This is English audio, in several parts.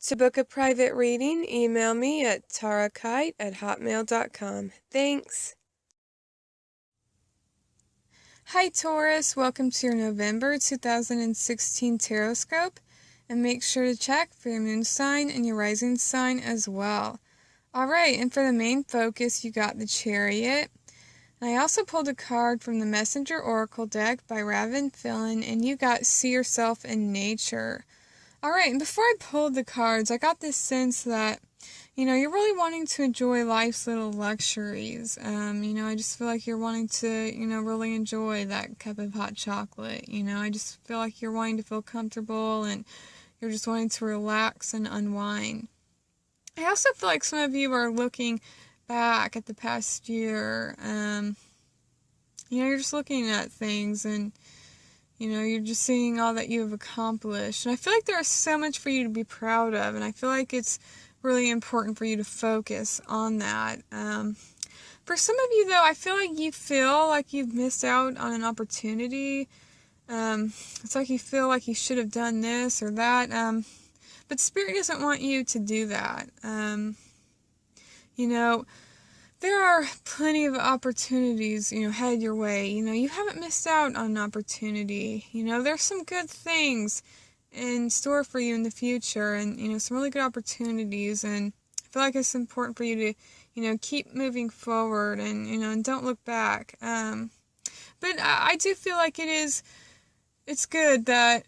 To book a private reading, email me at tarakite@hotmail.com. Thanks. Hi Taurus, welcome to your November 2016 Tarotscope, and make sure to check for your moon sign and your rising sign as well. Alright, and for the main focus, you got the Chariot. And I also pulled a card from the Messenger Oracle deck by Ravynne, Phelan, and you got See Yourself in Nature. Alright, and before I pulled the cards, I got this sense that, you're really wanting to enjoy life's little luxuries. I just feel like you're wanting to, really enjoy that cup of hot chocolate. I just feel like you're wanting to feel comfortable and you're just wanting to relax and unwind. I also feel like some of you are looking back at the past year. You're just looking at things and, you're just seeing all that you have accomplished. And I feel like there is so much for you to be proud of, and I feel like it's really important for you to focus on that. For some of you, though, I feel like you've missed out on an opportunity. It's like you feel like you should have done this or that. But Spirit doesn't want you to do that. There are plenty of opportunities, headed your way. You haven't missed out on an opportunity. There's some good things in store for you in the future and, some really good opportunities. And I feel like it's important for you to, keep moving forward and don't look back. But I do feel like it's good that,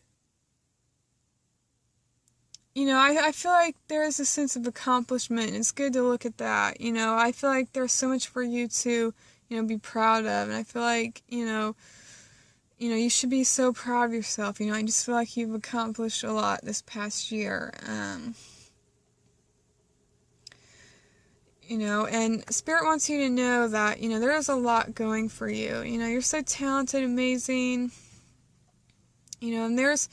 I feel like there is a sense of accomplishment. It's good to look at that. I feel like there's so much for you to, be proud of. And I feel like, you should be so proud of yourself. I just feel like you've accomplished a lot this past year. And Spirit wants you to know that, there is a lot going for you. You're so talented, amazing. And there's,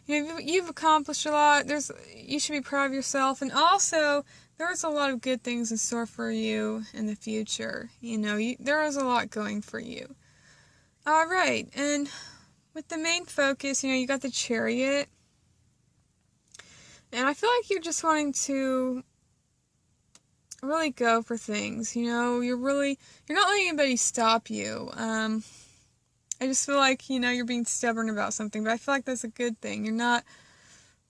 you've accomplished a lot. You should be proud of yourself. And also, there's a lot of good things in store for you in the future. There is a lot going for you. Alright, and with the main focus, you got the Chariot. And I feel like you're just wanting to really go for things. You're not letting anybody stop you. I just feel like, you're being stubborn about something, but I feel like that's a good thing. You're not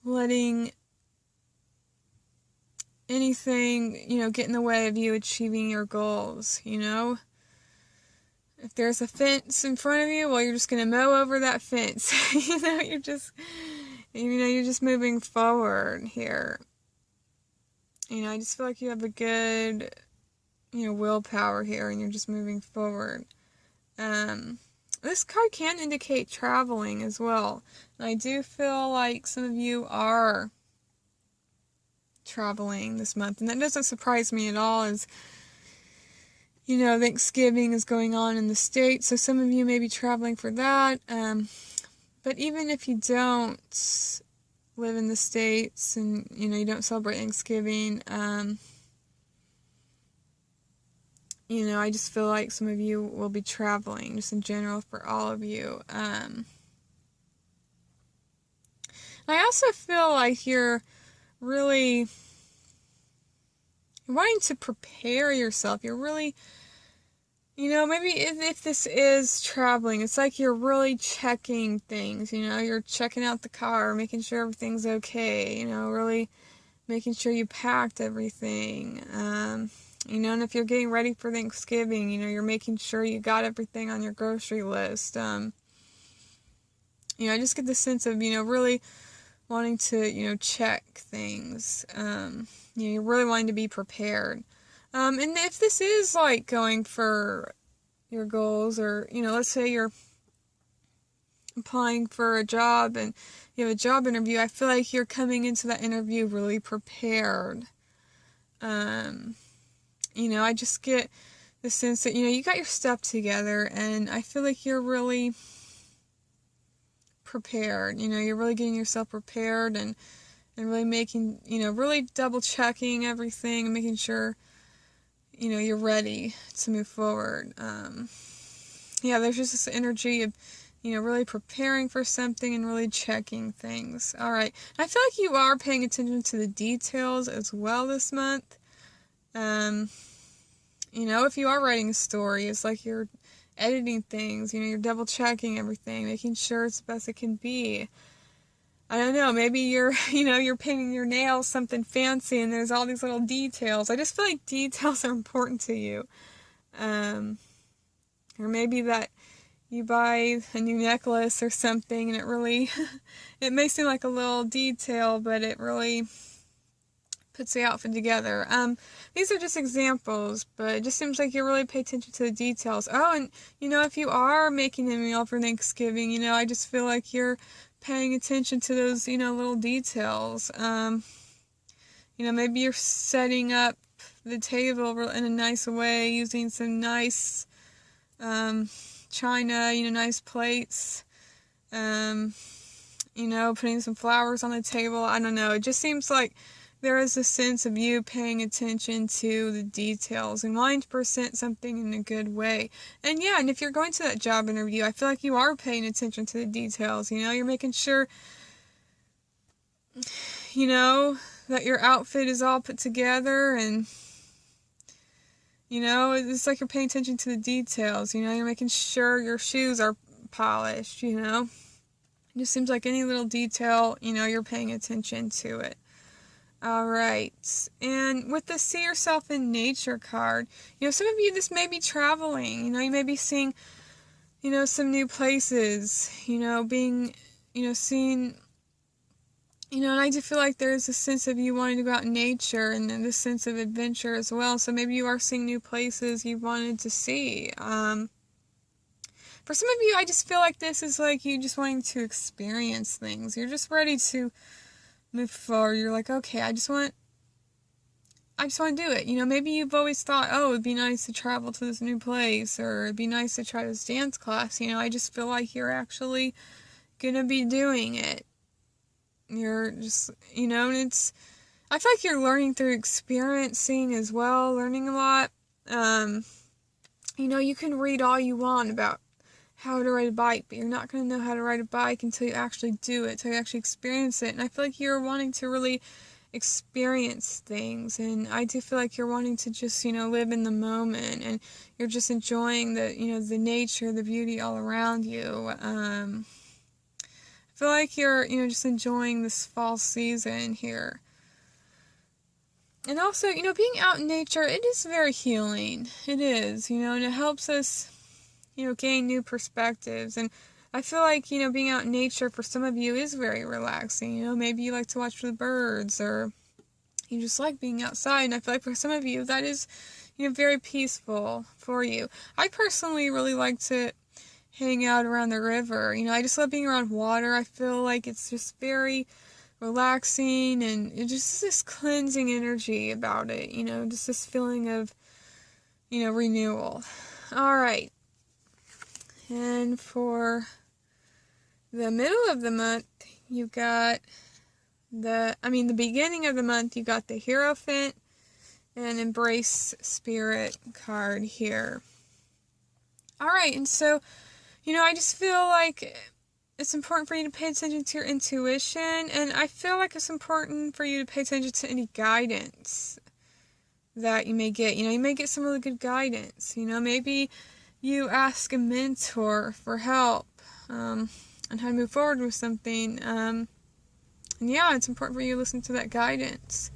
letting anything, get in the way of you achieving your goals, If there's a fence in front of you, well, you're just going to mow over that fence. You're just moving forward here. I just feel like you have a good, willpower here, and you're just moving forward. This card can indicate traveling as well. And I do feel like some of you are traveling this month. And that doesn't surprise me at all, as, Thanksgiving is going on in the States. So some of you may be traveling for that. But even if you don't live in the States and, you don't celebrate Thanksgiving, I just feel like some of you will be traveling, just in general for all of you. I also feel like you're really wanting to prepare yourself. You're really, maybe if this is traveling, it's like you're really checking things, you're checking out the car, making sure everything's okay, really making sure you packed everything. And if you're getting ready for Thanksgiving, you're making sure you got everything on your grocery list. I just get the sense of, really wanting to, check things. You're really wanting to be prepared. And if this is, like, going for your goals, or, let's say you're applying for a job and you have a job interview, I feel like you're coming into that interview really prepared. I just get the sense that, you got your stuff together, and I feel like you're really prepared. You're really getting yourself prepared and really making, really double checking everything and making sure, you're ready to move forward. There's just this energy of really preparing for something and really checking things. All right. I feel like you are paying attention to the details as well this month. If you are writing a story, it's like you're editing things, you're double checking everything, making sure it's the best it can be. I don't know, maybe you're, you're painting your nails something fancy and there's all these little details. I just feel like details are important to you. Or maybe that you buy a new necklace or something and it really, it may seem like a little detail, but it really puts the outfit together. These are just examples, but it just seems like you really pay attention to the details. Oh, and if you are making a meal for Thanksgiving, I just feel like you're paying attention to those, little details. Maybe you're setting up the table in a nice way, using some nice china, nice plates, putting some flowers on the table. I don't know. It just seems like there is a sense of you paying attention to the details and wanting to present something in a good way. And yeah, and if you're going to that job interview, I feel like you are paying attention to the details. You're making sure, that your outfit is all put together, and it's like you're paying attention to the details. You're making sure your shoes are polished. It just seems like any little detail, you're paying attention to it. Alright, and with the See Yourself in Nature card, some of you, this may be traveling, you may be seeing, some new places, being, seeing, and I do feel like there's a sense of you wanting to go out in nature and then this sense of adventure as well, so maybe you are seeing new places you wanted to see. For some of you, I just feel like this is like you just wanting to experience things. You're just ready to move forward. You're like, okay, I just want to do it. Maybe you've always thought, oh, it'd be nice to travel to this new place, or it'd be nice to try this dance class. I just feel like you're actually gonna be doing it. You're just, and I feel like you're learning through experiencing as well, learning a lot. You can read all you want about how to ride a bike, but you're not going to know how to ride a bike until you actually do it, until you actually experience it. And I feel like you're wanting to really experience things, and I do feel like you're wanting to just, live in the moment, and you're just enjoying the, the nature, the beauty all around you. I feel like you're, just enjoying this fall season here. And also, being out in nature, it is very healing. It is, and it helps us gain new perspectives. And I feel like, being out in nature for some of you is very relaxing. Maybe you like to watch the birds, or you just like being outside. And I feel like for some of you, that is, very peaceful for you. I personally really like to hang out around the river. I just love being around water. I feel like it's just very relaxing, and it just this cleansing energy about it. Just this feeling of, renewal. All right. And for the middle of the month, you got the beginning of the month, you got the Hierophant and Embrace Spirit card here. Alright, and so, I just feel like it's important for you to pay attention to your intuition, and I feel like it's important for you to pay attention to any guidance that you may get. You may get some really good guidance. Maybe you ask a mentor for help on how to move forward with something. And yeah, it's important for you to listen to that guidance.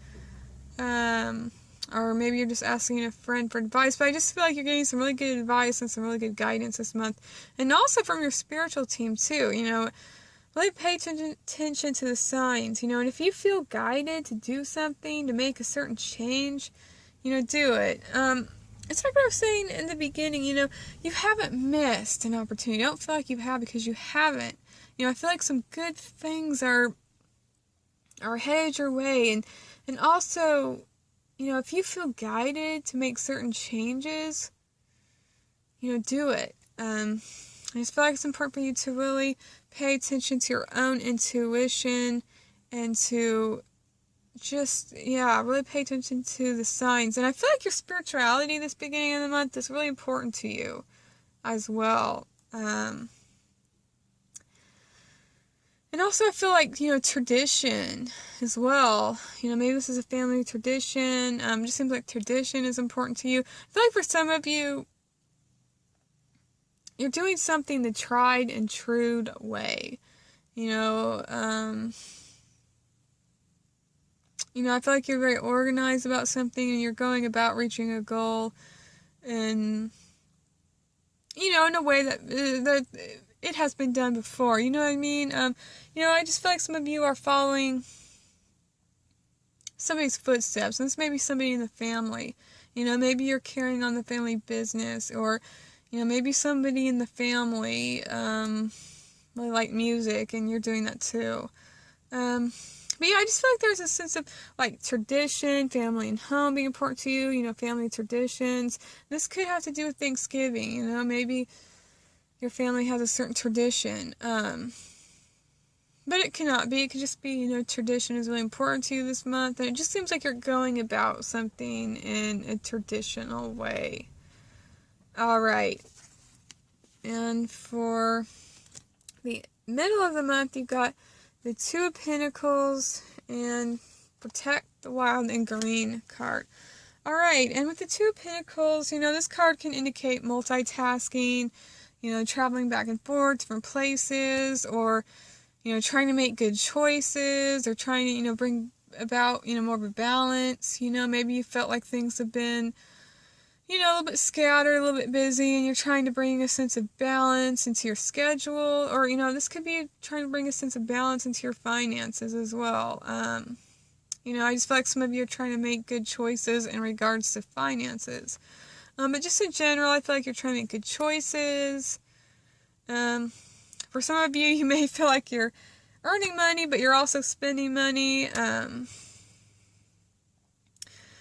Or maybe you're just asking a friend for advice, but I just feel like you're getting some really good advice and some really good guidance this month. And also from your spiritual team too, really pay attention to the signs, and if you feel guided to do something, to make a certain change, do it. It's like what I was saying in the beginning, you haven't missed an opportunity. Don't feel like you have, because you haven't. I feel like some good things are headed your way, and also, if you feel guided to make certain changes, do it. I just feel like it's important for you to really pay attention to your own intuition, and to just, really pay attention to the signs. And I feel like your spirituality this beginning of the month is really important to you as well. And also I feel like, tradition as well. Maybe this is a family tradition. It just seems like tradition is important to you. I feel like for some of you, you're doing something the tried and true way. I feel like you're very organized about something and you're going about reaching a goal and, in a way that it has been done before. You know what I mean? I just feel like some of you are following somebody's footsteps. And this may be somebody in the family. Maybe you're carrying on the family business, or, maybe somebody in the family really like music and you're doing that too. But yeah, I just feel like there's a sense of like tradition, family and home being important to you, family traditions. This could have to do with Thanksgiving, maybe your family has a certain tradition. But it cannot be. It could just be, tradition is really important to you this month. And it just seems like you're going about something in a traditional way. Alright. And for the middle of the month, you've got the Two of Pentacles and Protect the Wild and Green card. Alright, and with the Two of Pentacles, this card can indicate multitasking, traveling back and forth, different places, or, trying to make good choices, or trying to, bring about, more of a balance. Maybe you felt like things have been, a little bit scattered, a little bit busy, and you're trying to bring a sense of balance into your schedule, or, this could be trying to bring a sense of balance into your finances as well. I just feel like some of you are trying to make good choices in regards to finances. But just in general, I feel like you're trying to make good choices. For some of you, you may feel like you're earning money, but you're also spending money.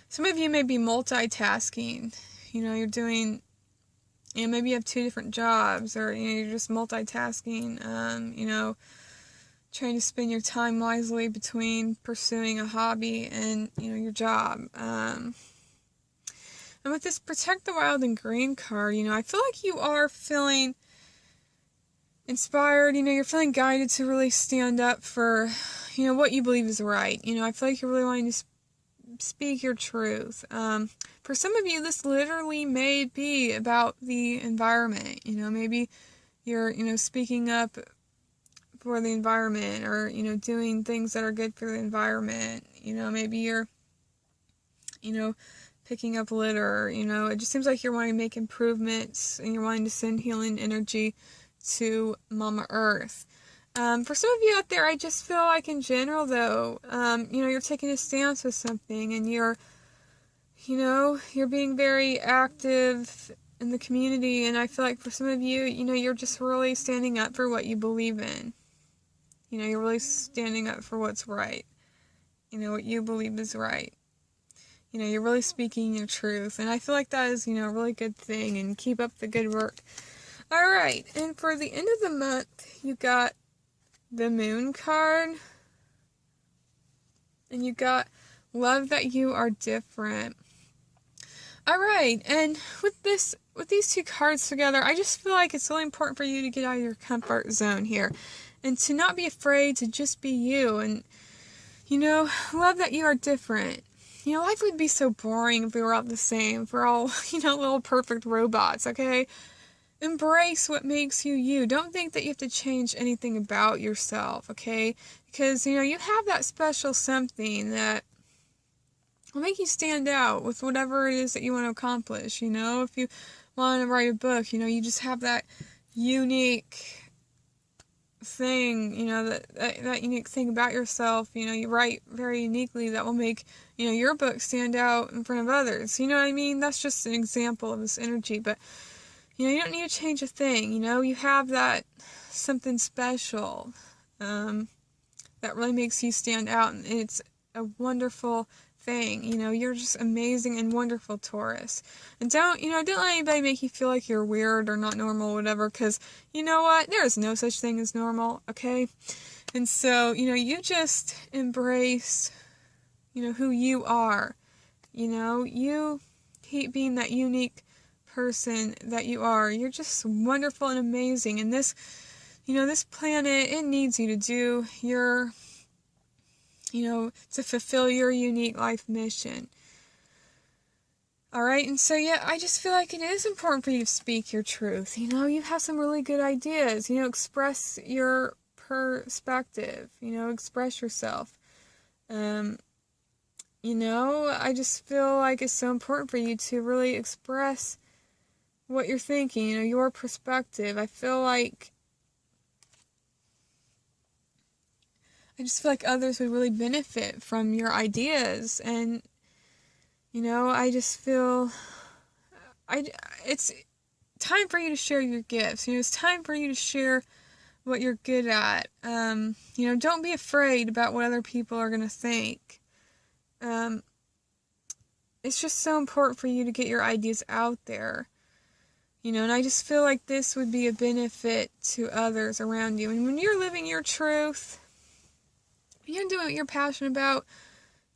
Some of you may be multitasking. You're doing, maybe you have 2 different jobs, or, you're just multitasking, trying to spend your time wisely between pursuing a hobby and, your job. And with this Protect the Wild and Green card, I feel like you are feeling inspired, you're feeling guided to really stand up for, what you believe is right. I feel like you're really wanting to speak your truth. For some of you, this literally may be about the environment. Maybe you're, speaking up for the environment, or, doing things that are good for the environment. Maybe you're, picking up litter, it just seems like you're wanting to make improvements and you're wanting to send healing energy to Mama Earth. For some of you out there, I just feel like in general though, you're taking a stance with something and you're being very active in the community, and I feel like for some of you, you're just really standing up for what you believe in. You're really standing up for what's right. What you believe is right. You're really speaking your truth, and I feel like that is, a really good thing, and keep up the good work. Alright, and for the end of the month, you got the Moon card, and you got Love That You Are Different. Alright, and with these 2 cards together, I just feel like it's really important for you to get out of your comfort zone here, and to not be afraid to just be you, and, love that you are different. Life would be so boring if we were all the same, if we're all, little perfect robots, okay? Embrace what makes you you. Don't think that you have to change anything about yourself, okay? Because, you have that special something that will make you stand out with whatever it is that you want to accomplish, If you want to write a book, you just have that unique thing, that unique thing about yourself, you write very uniquely that will make, your book stand out in front of others. You know what I mean? That's just an example of this energy, but, you don't need to change a thing, you have that something special, that really makes you stand out, and it's a wonderful thing, you're just amazing and wonderful, Taurus. And don't let anybody make you feel like you're weird or not normal, whatever, because, you know what, there is no such thing as normal, okay? And so, you just embrace, who you are, you keep being that unique person that you are. You're just wonderful and amazing, and this, this planet, it needs you to do your, to fulfill your unique life mission. Alright, and so yeah, I just feel like it is important for you to speak your truth. You have some really good ideas. Express your perspective. Express yourself. I just feel like it's so important for you to really express what you're thinking, your perspective. I just feel like others would really benefit from your ideas, and I just feel it's time for you to share your gifts. It's time for you to share what you're good at. Don't be afraid about what other people are going to think. It's just so important for you to get your ideas out there. And I just feel like this would be a benefit to others around you. And when you're living your truth, you're doing what you're passionate about,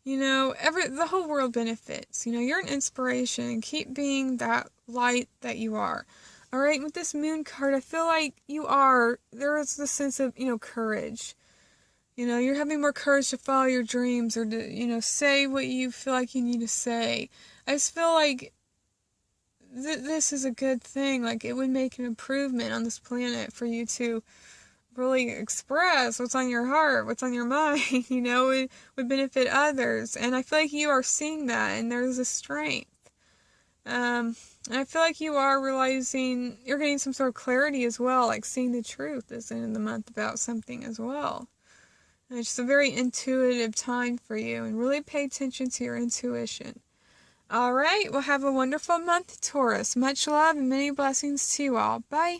the whole world benefits. You're an inspiration, and keep being that light that you are. Alright, with this moon card, I feel like there is this sense of, courage. You're having more courage to follow your dreams, or to, say what you feel like you need to say. I just feel like this is a good thing. Like, it would make an improvement on this planet for you to really express what's on your heart, what's on your mind, it would benefit others. And I feel like you are seeing that, and there's a strength. And I feel like you are realizing, you're getting some sort of clarity as well, like seeing the truth this end of the month about something as well. And it's just a very intuitive time for you, and really pay attention to your intuition. Alright, well, have a wonderful month, Taurus. Much love and many blessings to you all. Bye.